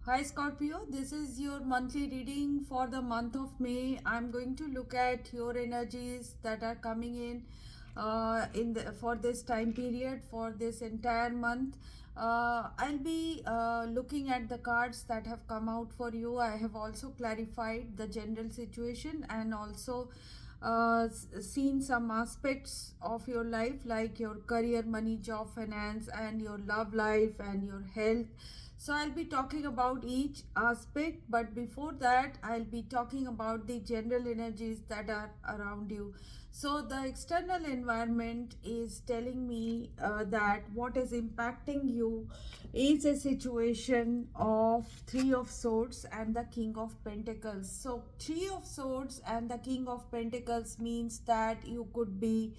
Hi Scorpio, this is your monthly reading for the month of May. I'm going to look at your energies that are coming in for this time period for this entire month. I'll be looking at the cards that have come out for you. I have also clarified the general situation and also seen some aspects of your life like your career, money, job, finance, and your love life and your health. So I'll be talking about each aspect, but before that, I'll be talking about the general energies that are around you. So the external environment is telling me that what is impacting you is a situation of Three of Swords and the King of Pentacles. So Three of Swords and the King of Pentacles means that you could be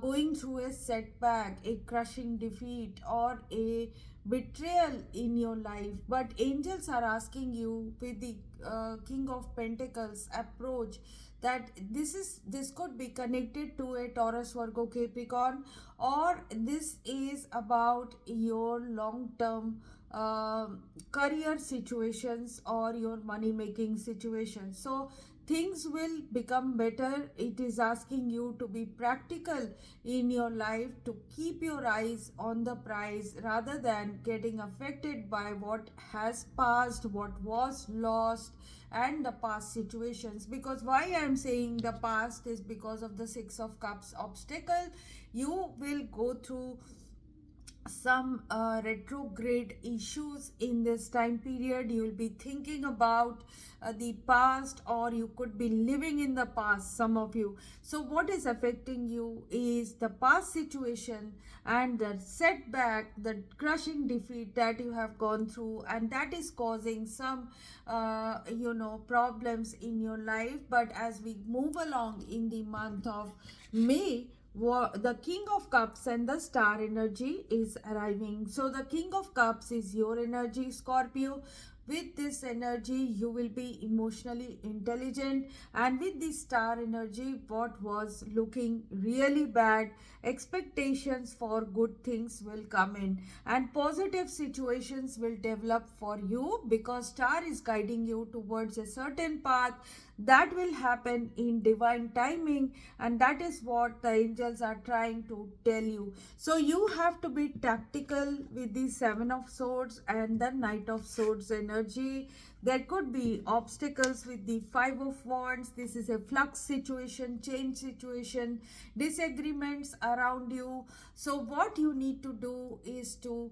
going through a setback, a crushing defeat, or a betrayal in your life. But angels are asking you with the King of Pentacles approach that this could be connected to a Taurus, Virgo, Capricorn, or this is about your long term career situations or your money making situations. So things will become better. It is asking you to be practical in your life, to keep your eyes on the prize rather than getting affected by what has passed, what was lost, and the past situations. Because why I'm saying the past is because of the Six of Cups obstacle. You will go through some retrograde issues in this time period. You will be thinking about the past, or you could be living in the past, some of you. So what is affecting you is the past situation and the setback, the crushing defeat that you have gone through, and that is causing some problems in your life. But as we move along in the month of May, the King of Cups and the Star energy is arriving. So the King of Cups is your energy, Scorpio. With this energy, you will be emotionally intelligent, and with this star energy, what was looking really bad, expectations for good things will come in, and positive situations will develop for you because star is guiding you towards a certain path that will happen in divine timing, and that is what the angels are trying to tell you. So you have to be tactical with the Seven of Swords and the Knight of Swords energy. There could be obstacles with the Five of Wands. This is a flux situation, change situation, disagreements around you. So what you need to do is to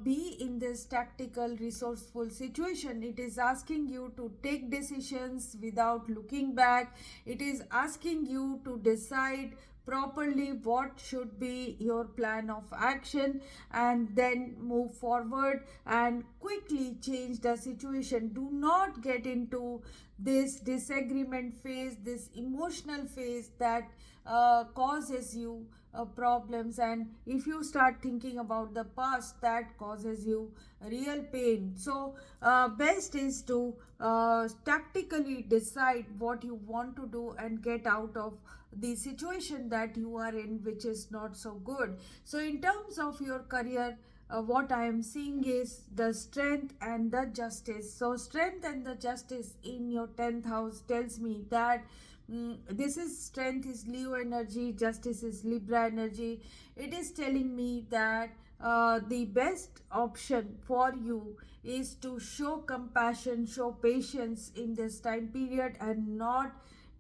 be in this tactical, resourceful situation. It is asking you to take decisions without looking back. It is asking you to decide properly what should be your plan of action, and then move forward and quickly change the situation. Do not get into this disagreement phase, this emotional phase that causes you problems, and if you start thinking about the past, that causes you real pain. So best is to tactically decide what you want to do and get out of the situation that you are in, which is not so good. So in terms of your career, what I am seeing is the strength and the justice. So strength and the justice in your 10th house tells me that this is strength is Leo energy, justice is Libra energy. It is telling me that the best option for you is to show compassion, show patience in this time period, and not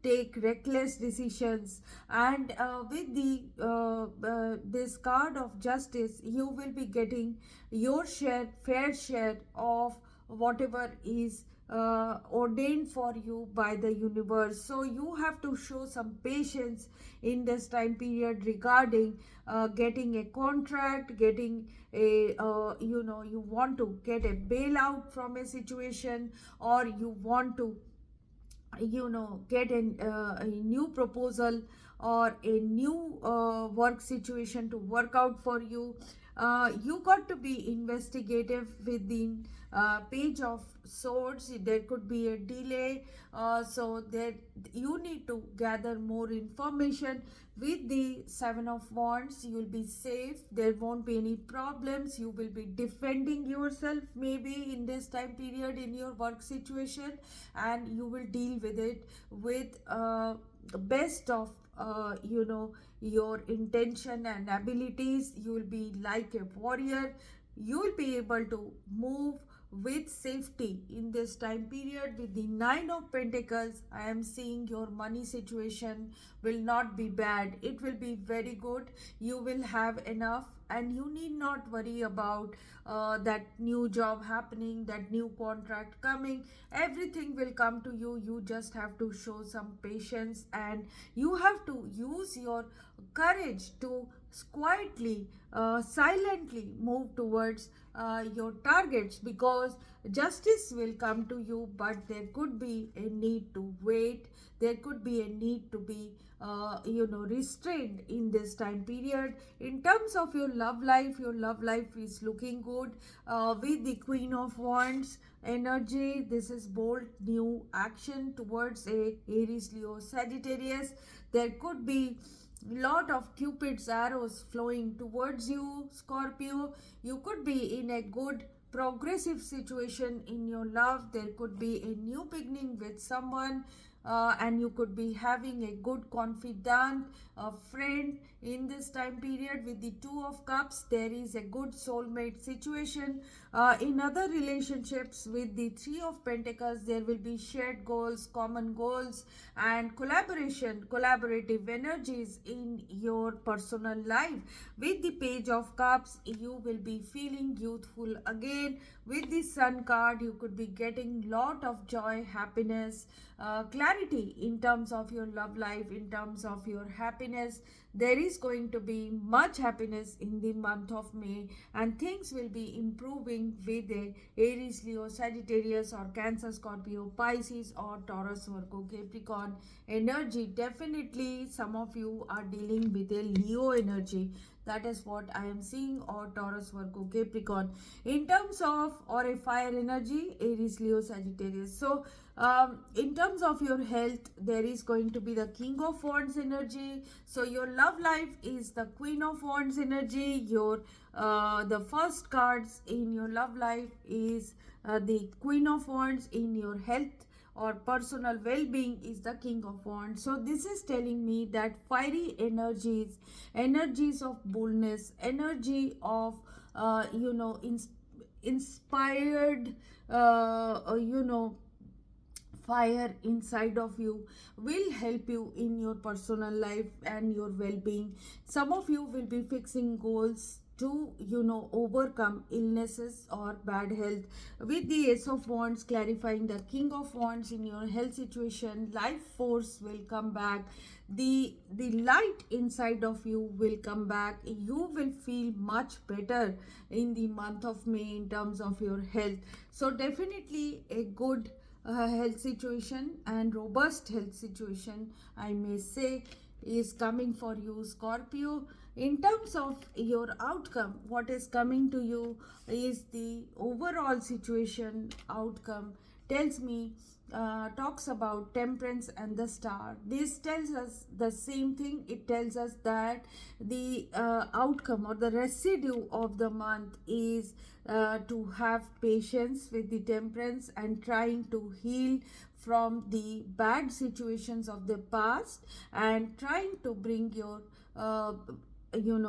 take reckless decisions. And with the this card of justice, you will be getting your fair share of whatever is ordained for you by the universe. So you have to show some patience in this time period regarding getting a contract, getting a you want to get a bailout from a situation, or you want to get a new proposal or a new work situation to work out for you. You got to be investigative within page of swords. There could be a delay, so there you need to gather more information. With the seven of wands, you will be safe, there won't be any problems, you will be defending yourself maybe in this time period in your work situation, and you will deal with it with best of your intention and abilities. You will be like a warrior, you will be able to move with safety in this time period. With the nine of pentacles, I am seeing your money situation will not be bad, it will be very good. You will have enough, and you need not worry about that new job happening, that new contract coming. Everything will come to you. You just have to show some patience, and you have to use your courage to quietly, silently move towards your targets, because justice will come to you, but there could be a need to wait, there could be a need to be restrained in this time period. In terms of your love life is looking good with the queen of wands energy. This is bold new action towards a Aries, Leo, Sagittarius. There could be lot of cupid's arrows flowing towards you, Scorpio. You could be in a good progressive situation in your love. There could be a new beginning with someone, and you could be having a good confidant, a friend in this time period. With the two of cups, there is a good soulmate situation. In other relationships, with the three of pentacles, there will be shared goals, common goals, and collaborative energies in your personal life. With the page of cups, you will be feeling youthful again. With the sun card, you could be getting lot of joy, happiness, clarity in terms of your love life, in terms of your happiness. There is going to be much happiness in the month of May, and things will be improving with a Aries, Leo, Sagittarius, or Cancer, Scorpio, Pisces, or Taurus, Virgo, Capricorn energy. Definitely some of you are dealing with a Leo energy, that is what I am seeing, or Taurus, Virgo, Capricorn. In terms of, or a fire energy, Aries, Leo, Sagittarius. So in terms of your health, there is going to be the king of wands energy. So your love life is the queen of wands energy. Your the first cards in your love life is the queen of wands. In your health or personal well-being is the king of wands. So this is telling me that fiery energies of boldness, energy of inspired, fire inside of you will help you in your personal life and your well-being. Some of you will be fixing goals to overcome illnesses or bad health. With the ace of wands clarifying the king of wands in your health situation, life force will come back, the light inside of you will come back. You will feel much better in the month of May in terms of your health. So definitely a good health situation and robust health situation, I may say, is coming for you, Scorpio. In terms of your outcome, what is coming to you is the overall situation outcome tells me, talks about temperance and the star. This tells us the same thing. It tells us that the outcome or the residue of the month is to have patience with the temperance and trying to heal from the bad situations of the past, and trying to bring your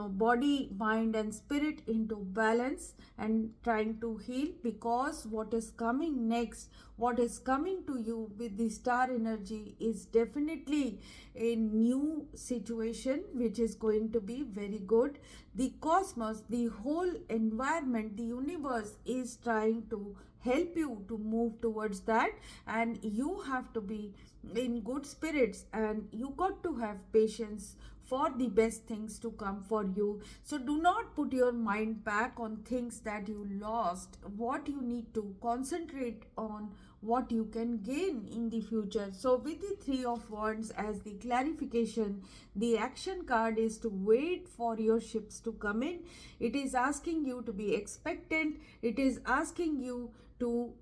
body, mind, and spirit into balance, and trying to heal, because what is coming next, what is coming to you with the star energy is definitely a new situation which is going to be very good. The cosmos, the whole environment, the universe is trying to help you to move towards that, and you have to be in good spirits, and you got to have patience for the best things to come for you. So do not put your mind back on things that you lost. What you need to concentrate on, what you can gain in the future. So with the Three of Wands as the clarification, the action card is to wait for your ships to come in. It is asking you to be expectant. It is asking you to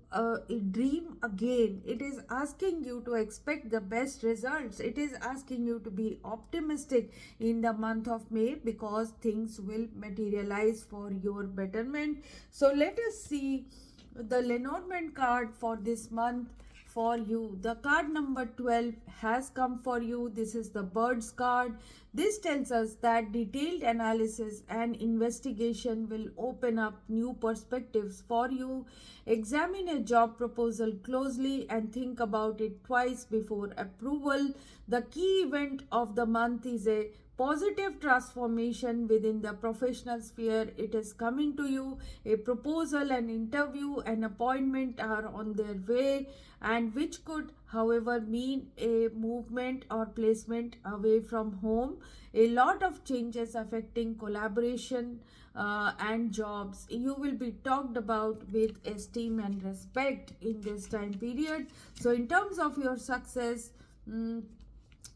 dream again. It is asking you to expect the best results. It is asking you to be optimistic in the month of May, because things will materialize for your betterment. So let us see the Lenormand card for this month for you. The card number 12 has come for you. This is the Birds card. This tells us that detailed analysis and investigation will open up new perspectives for you. Examine a job proposal closely and think about it twice before approval. The key event of the month is a positive transformation within the professional sphere. It is coming to you. A proposal, an interview, an appointment are on their way, and which could, however, mean a movement or placement away from home. A lot of changes affecting collaboration and jobs. You will be talked about with esteem and respect in this time period. So in terms of your success,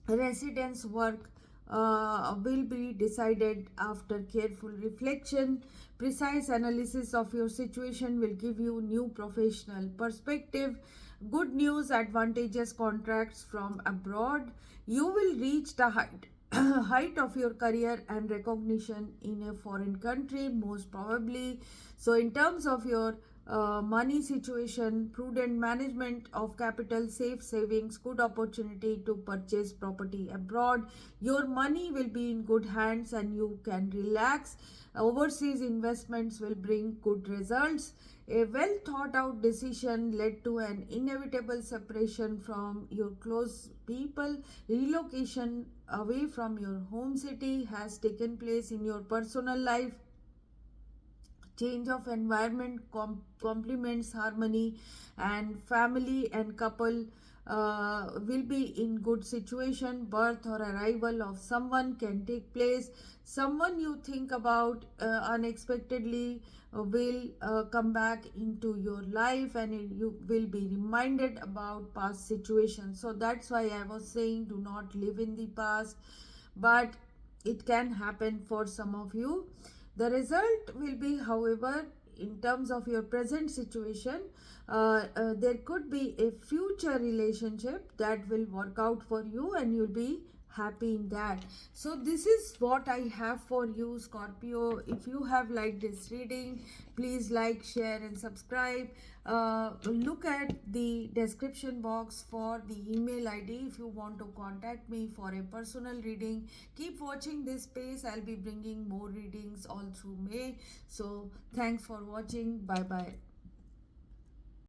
residence work will be decided after careful reflection. Precise analysis of your situation will give you new professional perspective. Good news, advantageous contracts from abroad. You will reach the height of your career and recognition in a foreign country, most probably. So in terms of your money situation, prudent management of capital, safe savings, good opportunity to purchase property abroad. Your money will be in good hands and you can relax. Overseas investments will bring good results. A well thought out decision led to an inevitable separation from your close people. Relocation away from your home city has taken place in your personal life. Change of environment complements harmony, and family and couple will be in good situation. Birth or arrival of someone can take place. Someone you think about unexpectedly will come back into your life, and you will be reminded about past situations. So that's why I was saying, do not live in the past, but it can happen for some of you. The result will be, however, in terms of your present situation, there could be a future relationship that will work out for you and you'll be happy in that. So this is what I have for you, Scorpio. If you have liked this reading, please like, share and subscribe. Look at the description box for the email ID if you want to contact me for a personal reading. Keep watching this space. I'll be bringing more readings all through May. So thanks for watching. Bye bye.